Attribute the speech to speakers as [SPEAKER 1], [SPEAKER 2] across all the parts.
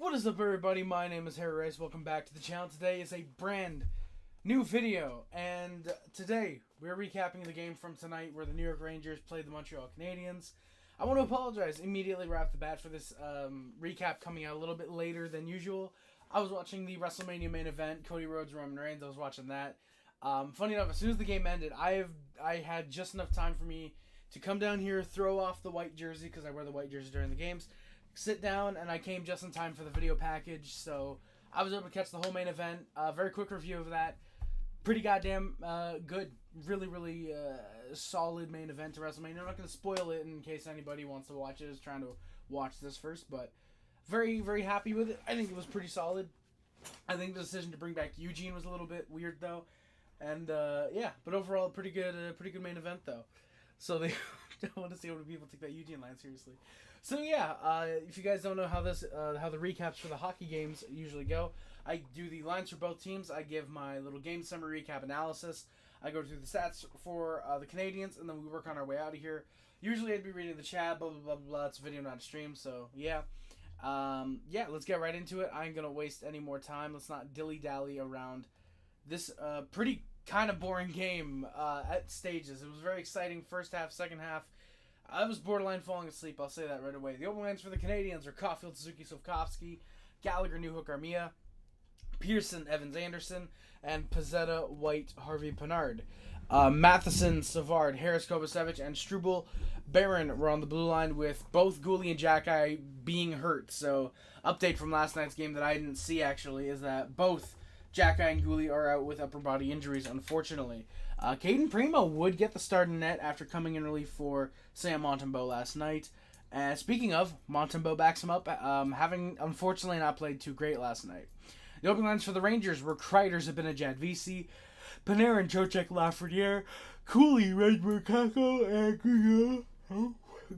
[SPEAKER 1] What is up, everybody? My name is Harry Rice. Welcome back to the channel. Today is a brand new video, and today we're recapping the game from tonight where the New York Rangers played the Montreal Canadiens. I want to apologize immediately right off the bat for this recap coming out a little bit later than usual. I was watching the WrestleMania main event, Cody Rhodes, Roman Reigns. I was watching that. Funny enough, as soon as the game ended, I had just enough time for me to come down here, throw off the white jersey because I wear the white jersey during the games, sit down, and I came just in time for the video package, so I was able to catch the whole main event. Very quick review of that. Pretty goddamn good. Really solid main event to WrestleMania. I'm not going to spoil it in case anybody wants to watch it, is trying to watch this first, but very happy with it. I think it was pretty solid. I think the decision to bring back Eugene was a little bit weird, though. And, yeah, but overall, pretty good main event, though. So they don't want to see how many people take that Eugene line seriously. So yeah, if you guys don't know how the recaps for the hockey games usually go, I do the lines for both teams. I give my little game summary recap analysis. I go through the stats for the Canadiens, and then we work on our way out of here. Usually I'd be reading the chat, blah blah blah blah. It's a video, not a stream, so yeah. Yeah, let's get right into it. I ain't gonna waste any more time. Let's not dilly dally around this pretty kind of boring game at stages. It was very exciting first half, second half. I was borderline falling asleep, I'll say that right away. The open lines for the Canadiens are Caufield, Suzuki, Slavkovsky, Gallagher, Newhook, Armia, Pearson, Evans, Anderson, and Pezzetta, White, Harvey, Pinard. Matheson, Savard, Harris, Kovacevic, and Struble, Barron were on the blue line with both Gouli and Jackeye being hurt. So, update from last night's game that I didn't see actually is that both Jackeye and Gouli are out with upper body injuries, unfortunately. Cayden Primeau would get the start in net after coming in relief for Sam Montembeault last night. And speaking of, Montembeault backs him up, having unfortunately not played too great last night. The opening lines for the Rangers were Kreider, Zibanejad, VC, Panarin, Trocheck, Lafreniere, Cooley, Redberg, Kako, and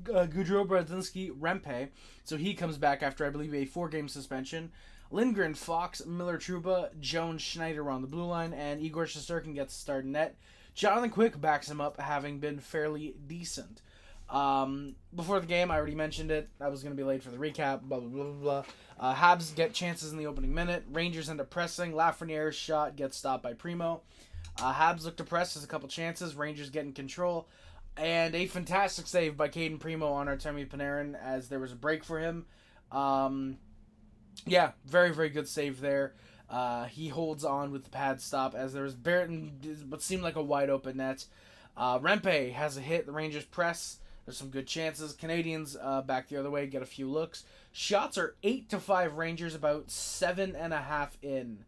[SPEAKER 1] Gaudreau, Brodzinski, Rempe. So he comes back after, I believe, a 4-game suspension. Lindgren, Fox, Miller, Trouba, Jones, Schneider on the blue line, and Igor Shesterkin gets the start in net. Jonathan Quick backs him up, having been fairly decent. Before the game, I already mentioned it. I was going to be late for the recap, blah, blah, blah, blah, blah. Habs get chances in the opening minute. Rangers end up pressing. Lafreniere's shot gets stopped by Primeau. Habs look to press. There's a couple chances. Rangers get in control. And a fantastic save by Cayden Primeau on Artemi Panarin as there was a break for him. Yeah, very good save there. He holds on with the pad stop as there was what seemed like a wide open net. Rempe has a hit. The Rangers press. There's some good chances. Canadiens back the other way, get a few looks. Shots are 8-5 Rangers, about 7.5 in.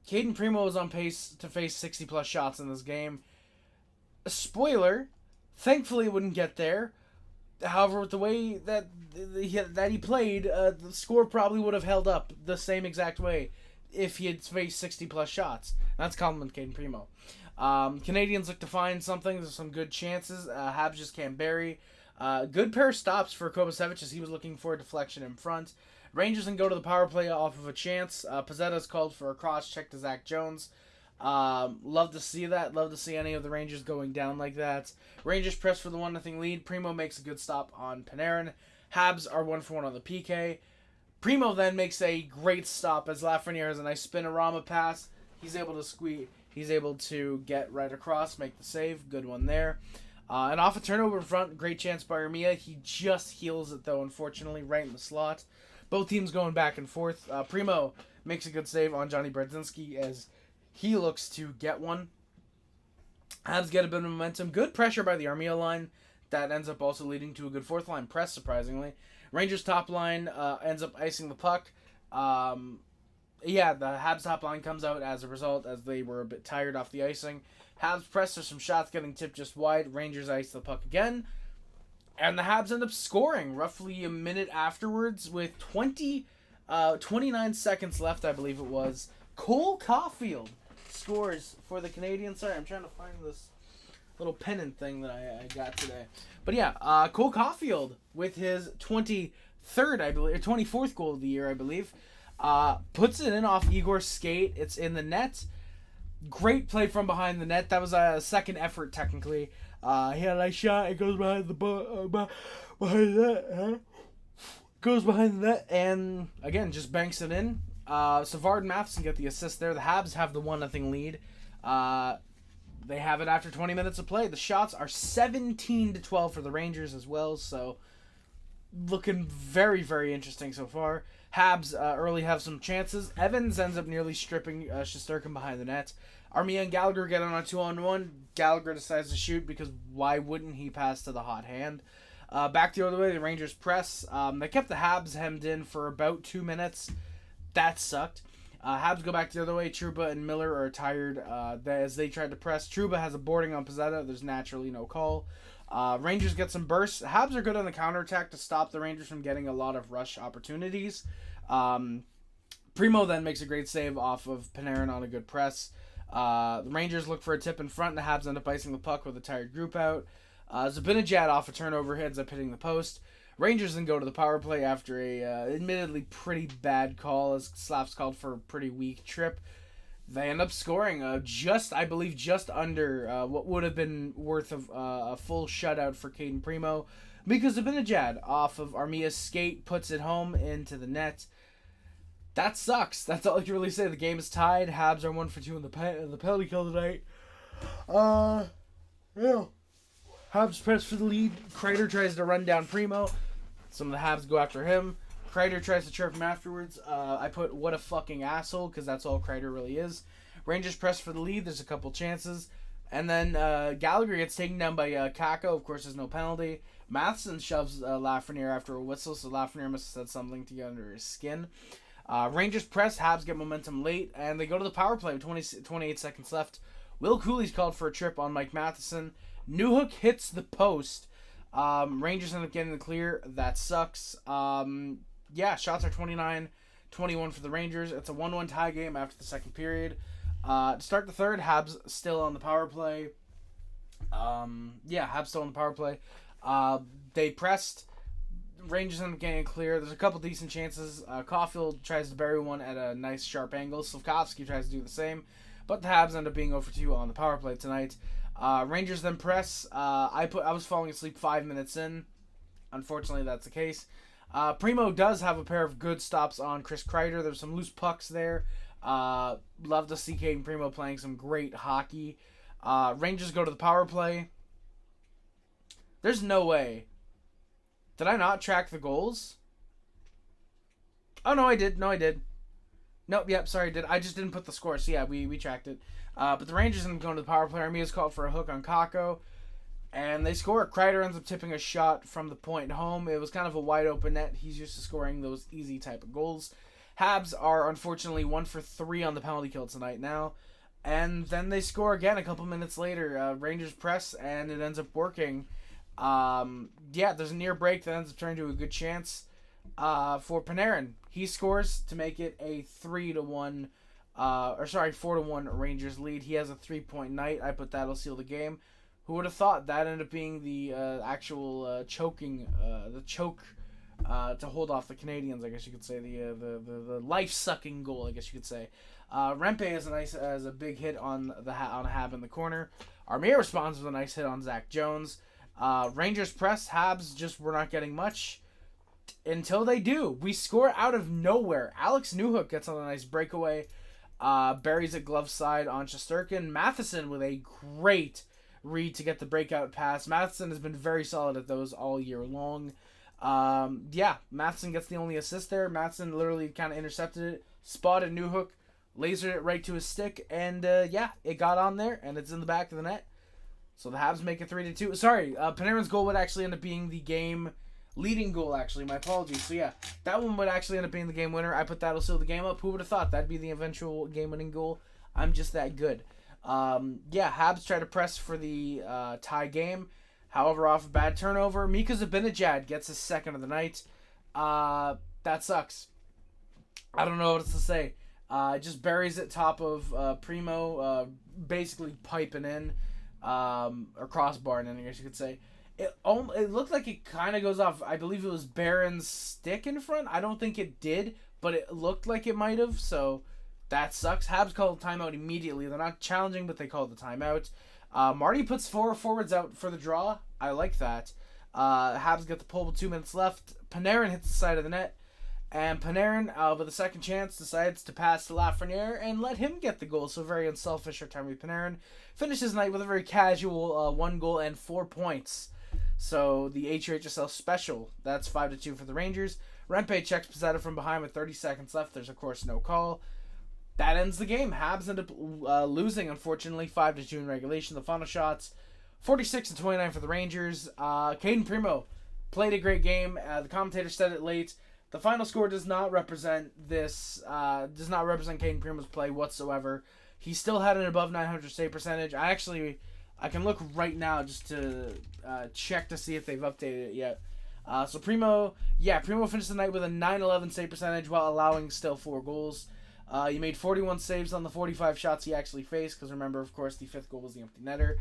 [SPEAKER 1] Cayden Primeau is on pace to face 60+ shots in this game. A spoiler, thankfully it wouldn't get there. However, with the way that he played, the score probably would have held up the same exact way if he had faced 60+ shots. That's compliment Cayden Primeau. Canadiens look to find something. There's some good chances. Habs just can't bury. Good pair of stops for Kovacevic as he was looking for a deflection in front. Rangers can go to the power play off of a chance. Pezzetta's called for a cross check to Zach Jones. Love to see that. Love to see any of the Rangers going down like that. Rangers press for the 1-0 lead. Primeau makes a good stop on Panarin. Habs are 1-for-1 on the PK. Primeau then makes a great stop as Lafreniere has a nice spinorama pass. He's able to squeeze. He's able to get right across, make the save. Good one there. And off a turnover in front, great chance by Armia. He just heals it, though, unfortunately, right in the slot. Both teams going back and forth. Primeau makes a good save on Johnny Brodzinski as he looks to get one. Habs get a bit of momentum. Good pressure by the Armia line. That ends up also leading to a good fourth line press, surprisingly. Rangers top line ends up icing the puck. Yeah, the Habs top line comes out as a result as they were a bit tired off the icing. Habs press, there's some shots getting tipped just wide. Rangers ice the puck again. And the Habs end up scoring roughly a minute afterwards with 29 seconds left, I believe it was. Cole Caufield scores for the Canadiens. Sorry, I'm trying to find this little pennant thing that I got today. But yeah, Cole Caufield with his 23rd, I believe, or 24th goal of the year, I believe. Puts it in off Igor's skate. It's in the net. Great play from behind the net. That was a second effort, technically. He had a nice shot. It goes behind the behind that. goes behind the net and, again, just banks it in. Savard and Matheson get the assist there. The Habs have the 1-0 lead. They have it after 20 minutes of play. The shots are 17-12 for the Rangers as well, so looking very, very interesting so far. Habs early have some chances. Evans ends up nearly stripping Shesterkin behind the net. Armia and Gallagher get on a 2-on-1. Gallagher decides to shoot because why wouldn't he pass to the hot hand? Back the other way, the Rangers press. They kept the Habs hemmed in for about 2 minutes. That sucked. Habs go back the other way. Trouba and Miller are tired as they tried to press. Trouba has a boarding on Pizzetta. There's naturally no call. Rangers get some bursts. Habs are good on the counterattack to stop the Rangers from getting a lot of rush opportunities. Primeau then makes a great save off of Panarin on a good press. The Rangers look for a tip in front, and the Habs end up icing the puck with a tired group out. Zibanejad off a turnover ends up hitting the post. Rangers then go to the power play after a admittedly pretty bad call, as Slaps called for a pretty weak trip. They end up scoring just under what would have been worth of a full shutout for Cayden Primeau. Mika Zibanejad off of Armia's skate puts it home into the net. That sucks. That's all I can really say. The game is tied. Habs are 1 for 2 in the penalty kill tonight. Yeah. Habs press for the lead. Kreider tries to run down Primeau. Some of the Habs go after him. Kreider tries to chirp him afterwards. I put what a fucking asshole because that's all Kreider really is. Rangers press for the lead. There's a couple chances. And then Gallagher gets taken down by Kakko. Of course, there's no penalty. Matheson shoves Lafreniere after a whistle, so Lafreniere must have said something to get under his skin. Rangers press. Habs get momentum late, and they go to the power play with 28 seconds left. Will Cooley's called for a trip on Mike Matheson. Newhook hits the post. Rangers end up getting the clear. That sucks. Shots are 29-21 for the Rangers. It's a 1-1 tie game after the second period. To start the third, Habs still on the power play. Habs still on the power play. They pressed. Rangers end up getting clear. There's a couple decent chances. Caufield tries to bury one at a nice sharp angle. Slavkovsky tries to do the same. But the Habs end up being 0 for 2 on the power play tonight. Rangers then press. I was falling asleep 5 minutes in. Unfortunately, that's the case. Primeau does have a pair of good stops on Chris Kreider. There's some loose pucks there. Love to see Cayden Primeau playing some great hockey. Rangers go to the power play. There's no way. Did I not track the goals? Oh, no, I did. Nope, sorry, I did. I just didn't put the score. So, yeah, we tracked it. But the Rangers end up going to the power play. Armia's called for a hook on Kakko. And they score. Kreider ends up tipping a shot from the point home. It was kind of a wide open net. He's used to scoring those easy type of goals. Habs are unfortunately 1 for 3 on the penalty kill tonight now. And then they score again a couple minutes later. Rangers press, and it ends up working. There's a near break that ends up turning into a good chance for Panarin. He scores to make it a 4-1 Rangers lead. He has a 3-point night. I put that'll seal the game. Who would have thought that ended up being the actual choke to hold off the Canadiens? I guess you could say the life sucking goal. I guess you could say. Rempe has a big hit on a Hab in the corner. Armia responds with a nice hit on Zach Jones. Rangers press. Habs just were not getting much until they do. We score out of nowhere. Alex Newhook gets on a nice breakaway. Buries it glove side on Shesterkin. Matheson with a great read to get the breakout pass. Matheson has been very solid at those all year long. Matheson gets the only assist there. Matheson literally kind of intercepted it, spotted Newhook, lasered it right to his stick, and it got on there, and it's in the back of the net. So the Habs make it 3-2. Sorry, Panarin's goal would actually end up being the game-leading goal, actually. My apologies. So, yeah, that one would actually end up being the game winner. I put that'll seal the game up. Who would have thought that'd be the eventual game-winning goal? I'm just that good. Habs try to press for the tie game. However, off a bad turnover, Mika Zibanejad gets his second of the night. That sucks. I don't know what else to say. Just buries it top of Primeau, basically piping in, or crossbar, I guess you could say. It looked like it kind of goes off. I believe it was Barron's stick in front. I don't think it did, but it looked like it might have, so that sucks. Habs call the timeout immediately. They're not challenging, but they call the timeout. Marty puts 4 forwards out for the draw. I like that. Habs get the pull with 2 minutes left. Panarin hits the side of the net. And Panarin, with a second chance, decides to pass to Lafreniere and let him get the goal. So very unselfish Artemi Panarin finishes the night with a very casual 1 goal and 4 points. So the HHSL special, that's 5-2 for the Rangers. Rempe checks Pizzetta from behind with 30 seconds left. There's, of course, no call. That ends the game. Habs end up losing, unfortunately, 5-2 in regulation. The final shots, 46-29 for the Rangers. Cayden Primeau played a great game. The commentator said it late. The final score does not represent Cayden Primeau's play whatsoever. He still had an above 900 save percentage. I can look right now just to check to see if they've updated it yet. So Primeau finished the night with a 911 save percentage while allowing still 4 goals. He made 41 saves on the 45 shots he actually faced, because remember, of course, the 5th goal was the empty netter.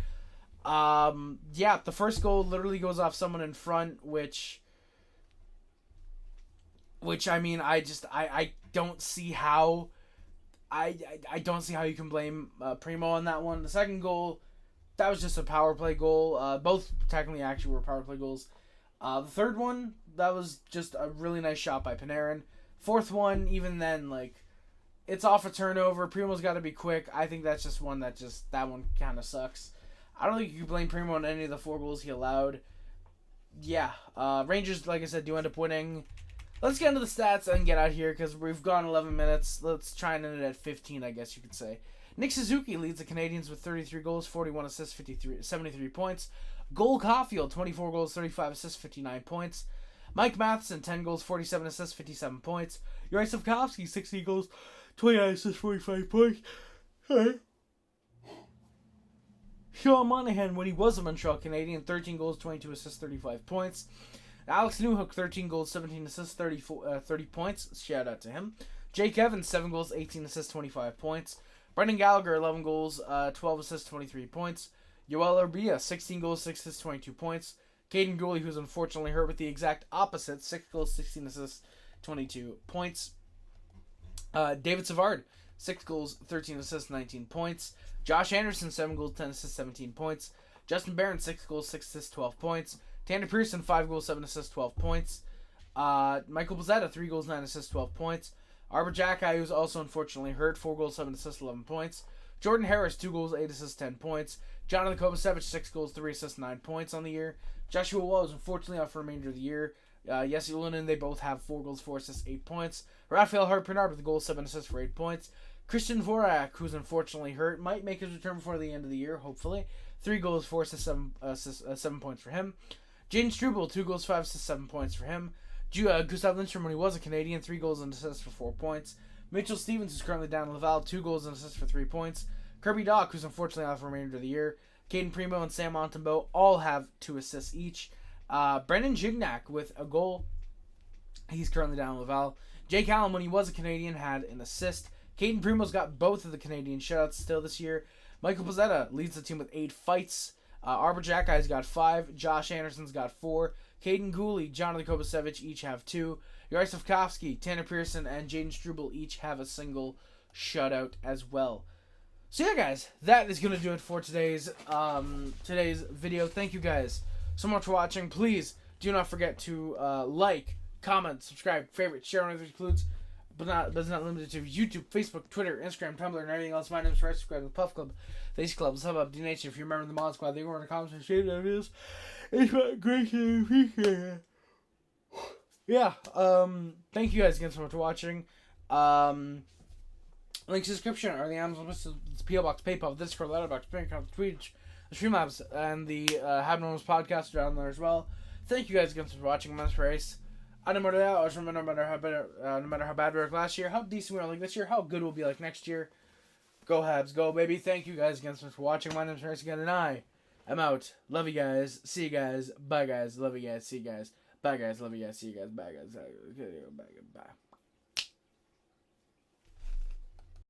[SPEAKER 1] The first goal literally goes off someone in front, which I mean, I don't see how I don't see how you can blame Primeau on that one. The second goal, that was just a power play goal. Both technically actually were power play goals. The third one, that was just a really nice shot by Panarin. Fourth one, even then, it's off a turnover. Primeau's got to be quick. I think that's just one that one kind of sucks. I don't think you can blame Primeau on any of the 4 goals he allowed. Yeah, Rangers, like I said, do end up winning. Let's get into the stats and get out here, because we've gone 11 minutes. Let's try and end it at 15, I guess you could say. Nick Suzuki leads the Canadiens with 33 goals, 41 assists, 73 points. Cole Caufield, 24 goals, 35 assists, 59 points. Mike Matheson, 10 goals, 47 assists, 57 points. Igor Shesterkin, 60 goals, 29 assists, 45 points. Sean Monahan, when he was a Montreal Canadien, 13 goals, 22 assists, 35 points. Alex Newhook, 13 goals, 17 assists, 30 points. Shout out to him. Jake Evans, 7 goals, 18 assists, 25 points. Brendan Gallagher, 11 goals, 12 assists, 23 points. Yoel Urbia, 16 goals, 6 assists, 22 points. Kaiden Guhle, who's unfortunately hurt, with the exact opposite, 6 goals, 16 assists, 22 points. David Savard, 6 goals, 13 assists, 19 points. Josh Anderson, 7 goals, 10 assists, 17 points. Justin Barron, 6 goals, 6 assists, 12 points. Tanner Pearson, 5 goals, 7 assists, 12 points. Michael Pizzetta, 3 goals, 9 assists, 12 points. Arbor Jacki, who's also unfortunately hurt, 4 goals, 7 assists, 11 points. Jordan Harris, 2 goals, 8 assists, 10 points. Jonathan Kovacevic, 6 goals, 3 assists, 9 points on the year. Joshua Wall is unfortunately out for the remainder of the year. Jesse Lunin, they both have 4 goals, 4 assists, 8 points. Raphael Harpernard with a goal, 7 assists for 8 points. Christian Dvorak, who's unfortunately hurt, might make his return before the end of the year, hopefully. 3 goals, 4 assists, 7 points for him. Jaden Struble, 2 goals, 5 assists, 7 points for him. Gustav Lindstrom, when he was a Canadian, 3 goals and assists for 4 points. Mitchell Stevens, who's currently down in Laval, 2 goals and assists for 3 points. Kirby Dach, who's unfortunately out for the remainder of the year. Cayden Primeau and Sam Montembeault all have 2 assists each. Brendan Gignac with a goal. He's currently down in Laval. Jake Allen, when he was a Canadian, had an assist. Cayden Primeau's got both of the Canadian shutouts still this year. Michael Pizzetta leads the team with 8 fights. Arbor Jacki's got 5. Josh Anderson's got 4. Kaiden Guhle, Jonathan Kovacevic each have 2. Yaroslav Kofsky, Tanner Pearson, and Jaden Struble each have a single shutout as well. So yeah, guys, that is going to do it for today's video. Thank you guys so much for watching. Please do not forget to like, comment, subscribe, favorite, share, and other includes, but is not limited to YouTube, Facebook, Twitter, Instagram, Tumblr, and everything else. My name is Rice. Subscribe to the Puff Club, the Ace Club, the Sub Up, D Nation. If you're a member of the Mod Squad, they go in the comments and share their videos. It's my great to appreciate it. Yeah, thank you guys again so much for watching. Links in the description are the Amazon list, the PO Box, PayPal, Discord, Letterboxd, Bank account, Twitch, the Streamlabs, and the Habnormals podcast are down there as well. Thank you guys again for watching. My name is Rice. No matter how bad we were last year, how decent we are like this year, how good we'll be like next year. Go Habs, go baby. Thank you guys again so much for watching. My name is Rice again, and I am out. Love you guys. See you guys. Bye guys. Love you guys. See you guys. Bye guys. Love you guys. See you guys. Bye guys. Bye.